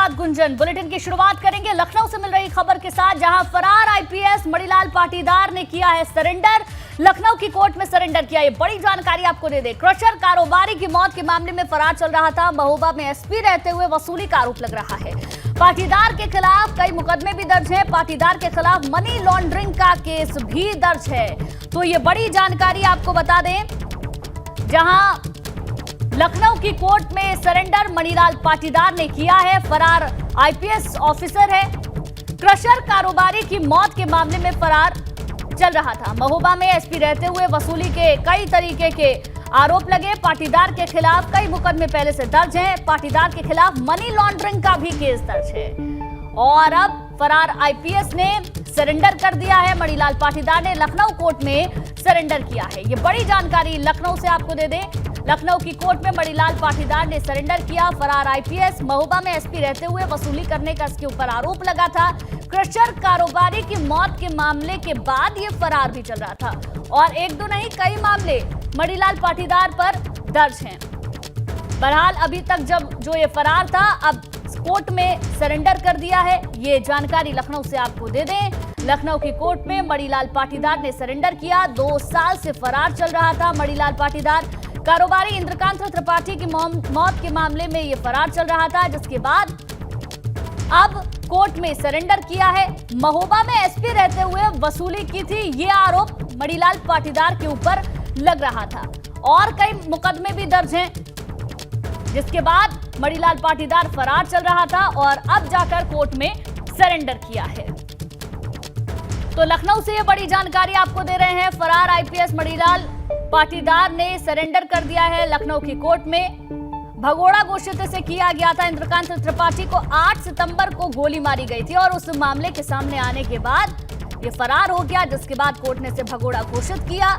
साथ गुंजन। बुलेटिन की शुरुआत करेंगे लखनऊ से मिल रही खबर के साथ, जहां फरार आईपीएस मणिलाल पाटीदार ने किया है सरेंडर। लखनऊ की कोर्ट में सरेंडर किया। ये बड़ी जानकारी आपको दे दे। क्रशर कारोबारी की मौत के मामले में फरार चल रहा था। महोबा में एसपी रहते हुए वसूली का आरोप लग रहा है। पाटीदार के खिलाफ कई मुकदमे भी दर्ज हैं। पाटीदार के खिलाफ मनी लॉन्ड्रिंग का केस भी दर्ज है। तो ये बड़ी जानकारी आपको बता दें, जहां लखनऊ की कोर्ट में सरेंडर मणिलाल पाटीदार ने किया है। फरार आईपीएस ऑफिसर है। क्रशर कारोबारी की मौत के मामले में फरार चल रहा था। महोबा में एसपी रहते हुए वसूली के कई तरीके के आरोप लगे। पाटीदार के खिलाफ कई मुकदमे पहले से दर्ज हैं। पाटीदार के खिलाफ मनी लॉन्ड्रिंग का भी केस दर्ज है। और अब फरार आईपीएस ने सरेंडर कर दिया है। मणिलाल पाटीदार ने लखनऊ कोर्ट में सरेंडर किया है। ये बड़ी जानकारी लखनऊ से आपको दे दें। लखनऊ की कोर्ट में मणिलाल पाटीदार ने सरेंडर किया। फरार आईपीएस महोबा में एसपी रहते हुए वसूली करने का इसके ऊपर आरोप लगा था। क्रशर कारोबारी की मौत के मामले के बाद ये फरार भी चल रहा था। और एक दो नहीं, कई मामले मणिलाल पाटीदार पर दर्ज हैं। बहरहाल अभी तक जो ये फरार था, अब कोर्ट में सरेंडर कर दिया है। ये जानकारी लखनऊ से आपको दे दें। लखनऊ की कोर्ट में मणिलाल पाटीदार ने सरेंडर किया। 2 साल से फरार चल रहा था मणिलाल पाटीदार। कारोबारी इंद्रकांत त्रिपाठी की मौत के मामले में ये फरार चल रहा था, जिसके बाद अब कोर्ट में सरेंडर किया है। महोबा में एसपी रहते हुए वसूली की थी, ये आरोप मणिलाल पाटीदार के ऊपर लग रहा था। और कई मुकदमे भी दर्ज हैं, जिसके बाद मणिलाल पाटीदार फरार चल रहा था और अब जाकर कोर्ट में सरेंडर किया है। तो लखनऊ से ये बड़ी जानकारी आपको दे रहे हैं। फरार आईपीएस मणिलाल पाटीदार ने सरेंडर कर दिया है लखनऊ की कोर्ट में। भगोड़ा गोश्त से किया गया था। इंद्रकांत त्रिपाठी को 8 सितंबर को गोली मारी गई थी और उस मामले के सामने आने के बाद ये फरार हो गया, जिसके बाद कोर्ट ने इसे भगोड़ा घोषित किया।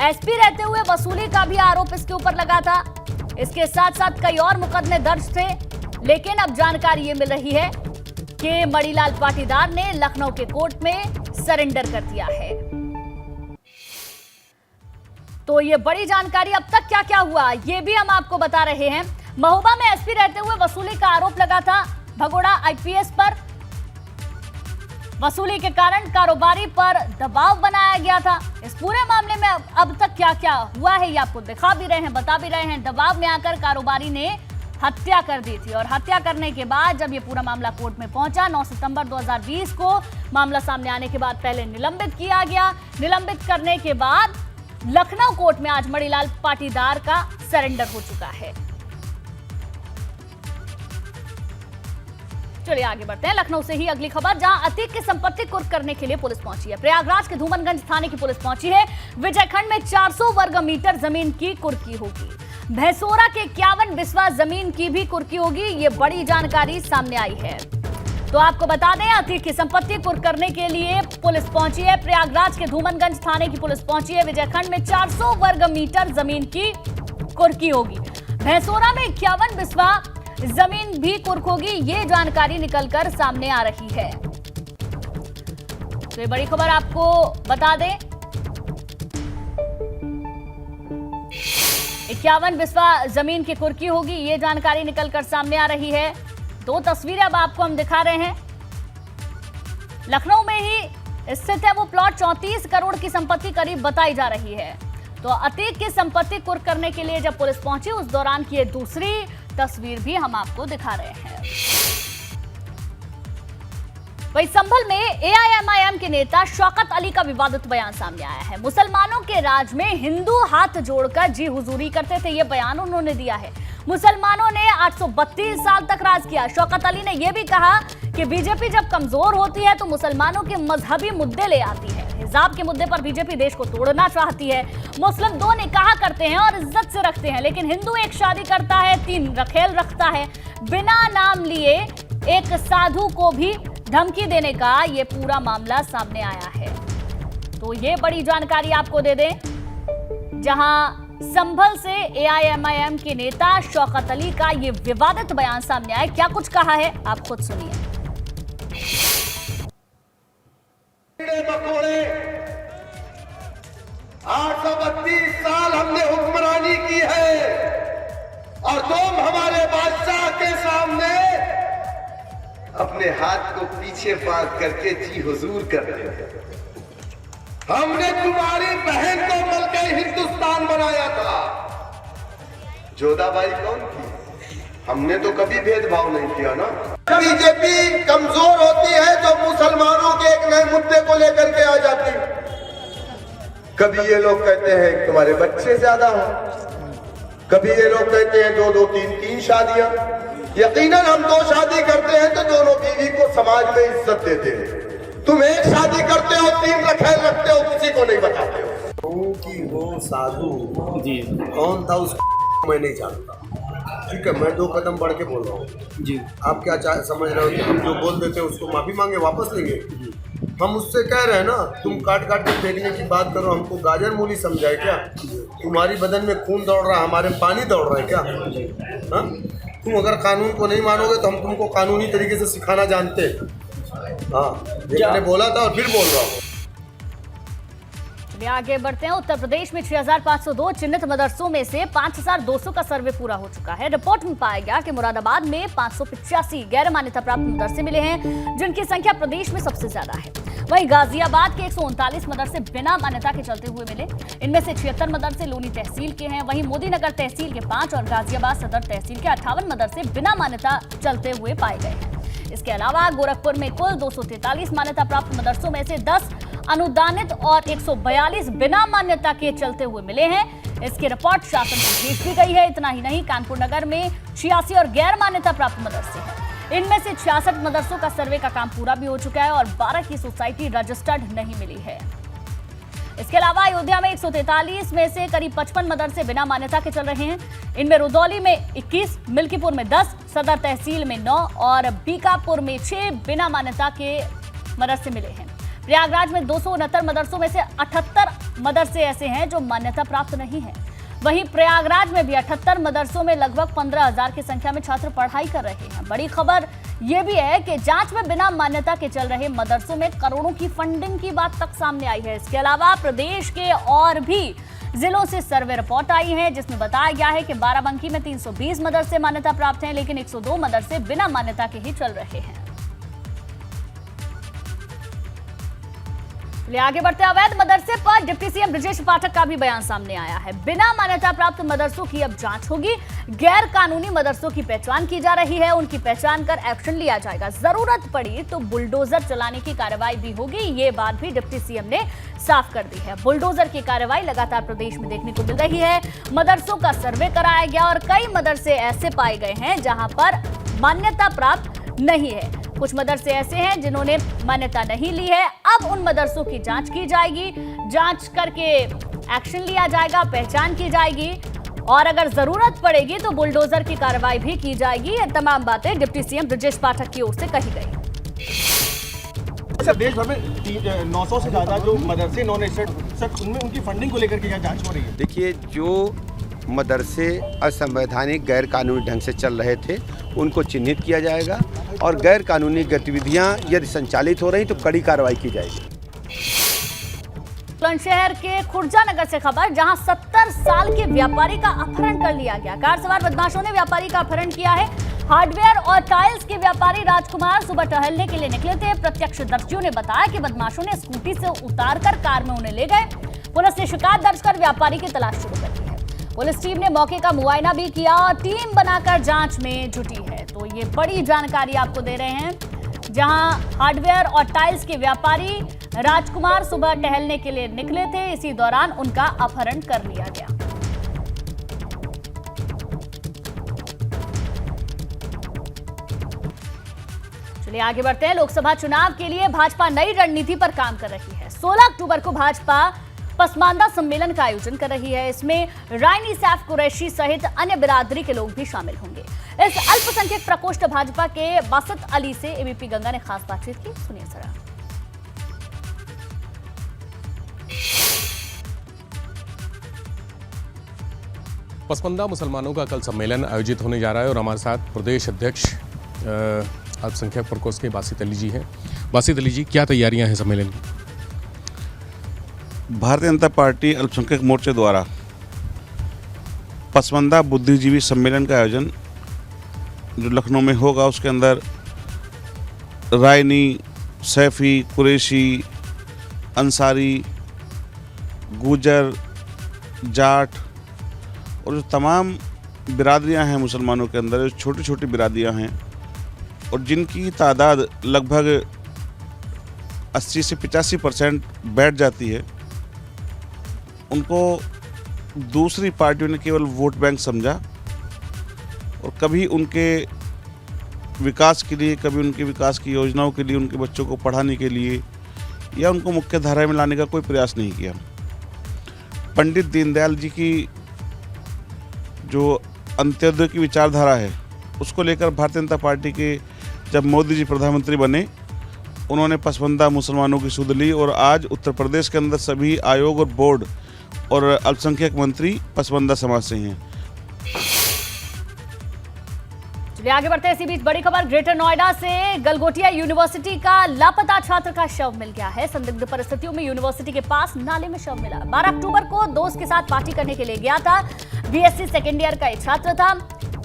एसपी रहते हुए वसूली का भी आरोप इसके ऊपर लगा था। इसके साथ साथ कई और मुकदमे दर्ज थे, लेकिन अब जानकारी ये मिल रही है कि मणिलाल पाटीदार ने लखनऊ के कोर्ट में सरेंडर कर दिया है। तो ये बड़ी जानकारी। अब तक क्या क्या हुआ ये भी हम आपको बता रहे हैं। महोबा में एसपी रहते हुए वसूली का आरोप लगा था भगोड़ा आईपीएस पर। वसूली के कारण कारोबारी पर दबाव बनाया गया था। इस पूरे मामले में अब तक क्या क्या हुआ है ये आपको दिखा भी रहे हैं, बता भी रहे हैं। दबाव में आकर कारोबारी ने हत्या कर दी थी और हत्या करने के बाद जब ये पूरा मामला कोर्ट में पहुंचा 9 सितंबर 2020 को, मामला सामने आने के बाद पहले निलंबित किया गया। निलंबित करने के बाद लखनऊ कोर्ट में आज मणिलाल पाटीदार का सरेंडर हो चुका है। चलिए आगे बढ़ते हैं। लखनऊ से ही अगली खबर, जहां अतीक की संपत्ति कुर्क करने के लिए पुलिस पहुंची है। प्रयागराज के धूमनगंज थाने की पुलिस पहुंची है। विजयखंड में 400 वर्ग मीटर जमीन की कुर्की होगी। भैंसोरा के 51 बिस्वा जमीन की भी कुर्की होगी। ये बड़ी जानकारी सामने आई है। तो आपको बता दें, अतीक की संपत्ति कुर्क करने के लिए पुलिस पहुंची है। प्रयागराज के धूमनगंज थाने की पुलिस पहुंची है। विजयखंड में 400 वर्ग मीटर जमीन की कुर्की होगी। भैंसोरा में 51 बिस्वा जमीन भी कुर्क होगी। ये जानकारी निकलकर सामने आ रही है। तो ये बड़ी खबर आपको बता दें। 51 बिस्वा जमीन की कुर्की होगी, ये जानकारी निकलकर सामने आ रही है। 2 तस्वीरें अब आपको हम दिखा रहे हैं। लखनऊ में ही स्थित है वो प्लॉट। 34 करोड़ की संपत्ति करीब बताई जा रही है। तो अतीक की संपत्ति कुर्क करने के लिए जब पुलिस पहुंची, उस दौरान की ये दूसरी तस्वीर भी हम आपको दिखा रहे हैं। वहीं संभल में एआईएमआईएम के नेता शौकत अली का विवादित बयान सामने आया है। मुसलमानों के राज में हिंदू हाथ जोड़कर जी हुजूरी करते थे, ये बयान उन्होंने दिया है। मुसलमानों ने 832 साल तक राज किया। शौकत अली ने यह भी कहा कि बीजेपी जब कमजोर होती है तो मुसलमानों के मजहबी मुद्दे ले आती है। हिजाब के मुद्दे पर बीजेपी देश को तोड़ना चाहती है। मुस्लिम 2 निकाह करते हैं और इज्जत से रखते हैं, लेकिन हिंदू 1 शादी करता है, 3 रखेल रखता है। बिना नाम लिए एक साधु को भी धमकी देने का ये पूरा मामला सामने आया है। तो ये बड़ी जानकारी आपको दे दें, जहां संभल से एआईएमआईएम के नेता शौकत अली का ये विवादित बयान सामने आया। क्या कुछ कहा है आप खुद सुनिए। 832 साल हमने हुक्मरानी की है और तुम हमारे बादशाह के सामने अपने हाथ को पीछे बांध करके जी हुजूर करते थे। हमने तुम्हारी बहन को मलके हिंदुस्तान बनाया था। जोधाबाई कौन थी? हमने तो कभी भेदभाव नहीं किया ना। बीजेपी कमजोर होती है जो मुसलमानों के एक नए मुद्दे को लेकर के आ जाती। कभी ये लोग कहते हैं तुम्हारे बच्चे ज्यादा हो, कभी ये लोग कहते हैं दो दो तीन तीन शादियां। यकीनन हम दो शादी करते हैं तो दोनों बीवी को समाज में इज्जत देते हैं। तुम एक शादी करते हो, तीन रखते हो, किसी को नहीं बताते हो कि वो साधु जी कौन था उसको मैं नहीं जानता। ठीक है, मैं 2 कदम बढ़ के बोल रहा हूँ जी। आप क्या समझ रहे हो कि हम जो बोल देते हैं उसको माफी मांगे वापस लेंगे? हम उससे कह रहे हैं ना, तुम काट काट के फेंकने की बात करो, हमको गाजर मूली समझाए क्या? तुम्हारी बदन में खून दौड़ रहा है, हमारे में पानी दौड़ रहा है क्या? हाँ, तुम अगर कानून को नहीं मानोगे तो हम तुमको कानूनी तरीके से सिखाना जानते हैं। हाँ, ये मैंने बोला था और फिर बोल रहा हूँ। आगे बढ़ते हैं। उत्तर प्रदेश में 6,502 चिन्हित मदरसों में से 5,200 का सर्वे पूरा हो चुका है। रिपोर्ट में पाया गया कि मुरादाबाद में 585 गैर मान्यता प्राप्त मदरसे मिले हैं, जिनकी संख्या प्रदेश में सबसे ज्यादा है। वहीं गाजियाबाद के 139 मदरसे बिना मान्यता के चलते हुए मिले। इनमें से 76 मदरसे लोनी तहसील के हैं। वहीं मोदीनगर तहसील के 5 और गाजियाबाद सदर तहसील के 58 मदरसे बिना मान्यता चलते हुए पाए गए हैं। इसके अलावा गोरखपुर में कुल 243 मान्यता प्राप्त मदरसों में से 10 अनुदानित और 142 बिना मान्यता के चलते हुए मिले हैं। इसकी रिपोर्ट शासन को भेज दी गई है। इतना ही नहीं, कानपुर नगर में 86 और गैर मान्यता प्राप्त मदरसे हैं। इनमें से 66 मदरसों का सर्वे का काम पूरा भी हो चुका है और 12 की सोसाइटी रजिस्टर्ड नहीं मिली है। इसके अलावा अयोध्या में 143 में से करीब 55 मदरसे बिना मान्यता के चल रहे हैं। इनमें रुदौली में 21, मिल्कीपुर में 10, सदर तहसील में 9 और बीकापुर में 6 बिना मान्यता के मदरसे मिले हैं। प्रयागराज में 269 मदरसों में से 78 मदरसे ऐसे हैं जो मान्यता प्राप्त नहीं है। वहीं प्रयागराज में भी 78 मदरसों में लगभग 15,000 की संख्या में छात्र पढ़ाई कर रहे हैं। बड़ी खबर यह भी है कि जांच में बिना मान्यता के चल रहे मदरसों में करोड़ों की फंडिंग की बात तक सामने आई है। इसके अलावा प्रदेश के और भी जिलों से सर्वे रिपोर्ट आई है, जिसमें बताया गया है कि बाराबंकी में 320 मदरसे मान्यता प्राप्त हैं, लेकिन 102 मदरसे बिना मान्यता के ही चल रहे हैं। आगे बढ़ते अवैध मदरसे पर डिप्टी सीएम ब्रजेश पाठक का भी बयान सामने आया है। बिना मान्यता प्राप्त मदरसों की अब जांच होगी। गैर कानूनी मदरसों की पहचान की जा रही है, उनकी पहचान कर एक्शन लिया जाएगा। जरूरत पड़ी तो बुलडोजर चलाने की कार्रवाई भी होगी। ये बात भी डिप्टी सीएम ने साफ कर दी है। बुलडोजर की कार्रवाई लगातार प्रदेश में देखने को मिल रही है। मदरसों का सर्वे कराया गया और कई मदरसे ऐसे पाए गए हैं जहां पर मान्यता प्राप्त नहीं है। कुछ मदरसे ऐसे हैं जिन्होंने मान्यता नहीं ली है। अब उन मदरसों की जांच की जाएगी, जांच करके एक्शन लिया जाएगा, पहचान की जाएगी और अगर जरूरत पड़ेगी तो बुलडोजर की कार्रवाई भी की जाएगी। ये तमाम बातें डिप्टी सीएम ब्रजेश पाठक की ओर से कही गई। देश भर में 900 से ज्यादा जो मदरसे नॉन एस्टेट उनमें उनकी फंडिंग को लेकर के क्या जांच हो रही है? देखिए, जो मदरसे असंवैधानिक गैर कानूनी ढंग से चल रहे थे उनको चिन्हित किया जाएगा और गैर कानूनी गतिविधियां यदि संचालित हो रही तो कड़ी कार्रवाई की जाएगी। बुलंदशहर के खुर्जा नगर से खबर, जहां 70 साल के व्यापारी का अपहरण कर लिया गया। कार सवार बदमाशों ने व्यापारी का अपहरण किया है। हार्डवेयर और टाइल्स के व्यापारी राजकुमार सुबह टहलने के लिए निकले थे। प्रत्यक्षदर्शियों ने बताया कि बदमाशों ने स्कूटी से उतारकर कार में उन्हें ले गए। पुलिस ने शिकायत दर्ज कर व्यापारी की तलाश शुरू कर दी है। पुलिस टीम ने मौके का मुआयना भी किया और टीम बनाकर जांच में जुटी है। तो ये बड़ी जानकारी आपको दे रहे हैं, जहां हार्डवेयर और टाइल्स के व्यापारी राजकुमार सुबह टहलने के लिए निकले थे। इसी दौरान उनका अपहरण कर लिया गया। चलिए आगे बढ़ते हैं। लोकसभा चुनाव के लिए भाजपा नई रणनीति पर काम कर रही है। 16 अक्टूबर को भाजपा पसमानदा सम्मेलन का आयोजन कर रही है। इसमें रानी सैफ कुरैशी सहित अन्य बिरादरी के लोग भी शामिल होंगे। इस अल्पसंख्यक प्रकोष्ठ भाजपा के बासत अली से एबीपी गंगा ने खास बातचीत की, सुनिए जरा। पसमानदा मुसलमानों का कल सम्मेलन आयोजित होने जा रहा है और हमारे साथ प्रदेश अध्यक्ष अल्पसंख्यक प्रकोष्ठ के बासित अली जी हैं। बासित अली जी, क्या तैयारियां हैं सम्मेलन की? भारतीय जनता पार्टी अल्पसंख्यक मोर्चे द्वारा पसमानदा बुद्धिजीवी सम्मेलन का आयोजन जो लखनऊ में होगा, उसके अंदर रायनी, सैफी, कुरैशी, अंसारी, गुजर, जाट और जो तमाम बिरादरियां हैं मुसलमानों के अंदर, जो छोटी छोटी बिरादरियां हैं और जिनकी तादाद लगभग 80 से 85% बैठ जाती है, उनको दूसरी पार्टियों ने केवल वोट बैंक समझा और कभी उनके विकास के लिए, कभी उनके विकास की योजनाओं के लिए, उनके बच्चों को पढ़ाने के लिए या उनको मुख्य धारा में लाने का कोई प्रयास नहीं किया। पंडित दीनदयाल जी की जो अंत्योदय की विचारधारा है, उसको लेकर भारतीय जनता पार्टी के जब मोदी जी प्रधानमंत्री बने, उन्होंने पसमानदा मुसलमानों की सुध ली और आज उत्तर प्रदेश के अंदर सभी आयोग और बोर्ड और अल्पसंख्यक मंत्री पसमानदा समाज से हैं। चलिए आगे बढ़ते हैं। इसी बीच बड़ी खबर ग्रेटर नोएडा से गलगोटिया यूनिवर्सिटी का लापता छात्र का शव मिल गया है। संदिग्ध परिस्थितियों में यूनिवर्सिटी के पास नाले में शव मिला। 12 अक्टूबर को दोस्त के साथ पार्टी करने के लिए गया था। बीएससी सेकेंड ईयर का एक छात्र था।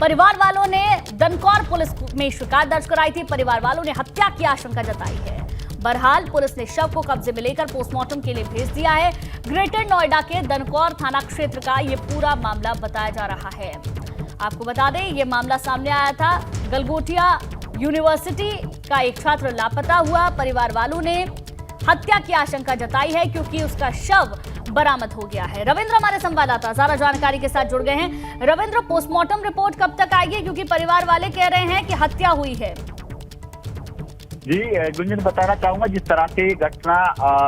परिवार वालों ने दनकौर पुलिस में शिकायत दर्ज कराई थी। परिवार वालों ने हत्या की आशंका जताई है। बहरहाल पुलिस ने शव को कब्जे में लेकर पोस्टमार्टम के लिए भेज दिया है। ग्रेटर नोएडा के दनकौर थाना क्षेत्र का ये पूरा मामला बताया जा रहा है। आपको बता दें, ये मामला सामने आया था। गलगोटिया यूनिवर्सिटी का एक छात्र लापता हुआ। परिवार वालों ने हत्या की आशंका जताई है क्योंकि उसका शव बरामद हो गया है। रविंद्र हमारे संवाददाता ज्यादा जानकारी के साथ जुड़ गए हैं। रविंद्र, पोस्टमार्टम रिपोर्ट कब तक आएगी, क्योंकि परिवार वाले कह रहे हैं कि हत्या हुई है? जी गुंजन, बताना चाहूंगा जिस तरह से घटना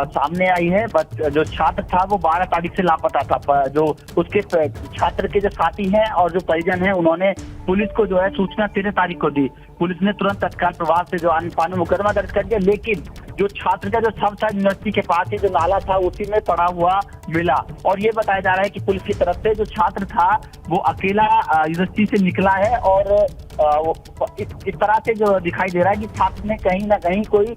सामने आई है, जो छात्र था वो 12 तारीख से लापता था। जो उसके छात्र के जो साथी हैं और जो परिजन हैं, उन्होंने पुलिस को जो है सूचना 13 तारीख को दी। पुलिस ने तुरंत तत्काल प्रभाव से जो आने मुकदमा दर्ज कर दिया, लेकिन जो छात्र का जो शव था यूनिवर्सिटी के पास ही जो नाला था उसी में पड़ा हुआ मिला। और ये बताया जा रहा है कि पुलिस की तरफ से जो छात्र था वो अकेला यूनिवर्सिटी से निकला है और इस तरह से जो दिखाई दे रहा है कि छात्र ने कहीं ना कहीं कोई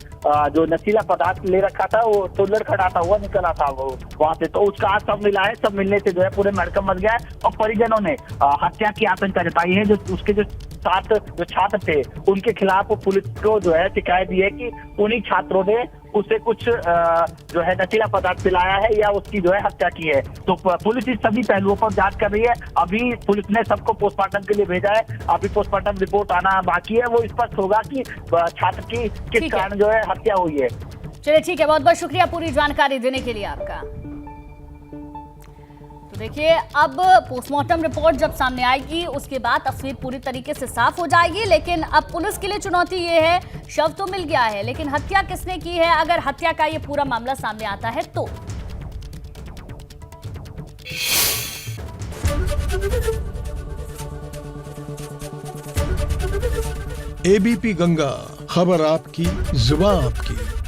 जो नशीला पदार्थ ले रखा था, वो तो लड़खड़ाता हुआ निकला था वो वहां से। तो उसका आज सब मिला है। सब मिलने से जो है पूरे मड़कम मच गया है और परिजनों ने हत्या की आशंका जताई है। जो उसके जो छात्र थे उनके खिलाफ पुलिस को जो है शिकायत दी है कि उन्हीं छात्रों ने उसे कुछ जो है नशीला पदार्थ पिलाया है या उसकी जो है हत्या की है। तो पुलिस इस सभी पहलुओं पर जांच कर रही है। अभी पुलिस ने सबको पोस्टमार्टम के लिए भेजा है। अभी पोस्टमार्टम रिपोर्ट आना बाकी है। वो स्पष्ट होगा कि छात्र की किस कारण जो है हत्या हुई है। चलिए ठीक है, बहुत बहुत शुक्रिया पूरी जानकारी देने के लिए आपका। तो देखिए, अब पोस्टमार्टम रिपोर्ट जब सामने आएगी उसके बाद तस्वीर पूरी तरीके से साफ हो जाएगी। लेकिन अब पुलिस के लिए चुनौती ये है, शव तो मिल गया है लेकिन हत्या किसने की है, अगर हत्या का ये पूरा मामला सामने आता है तो। एबीपी गंगा, खबर आपकी, जुबान आपकी।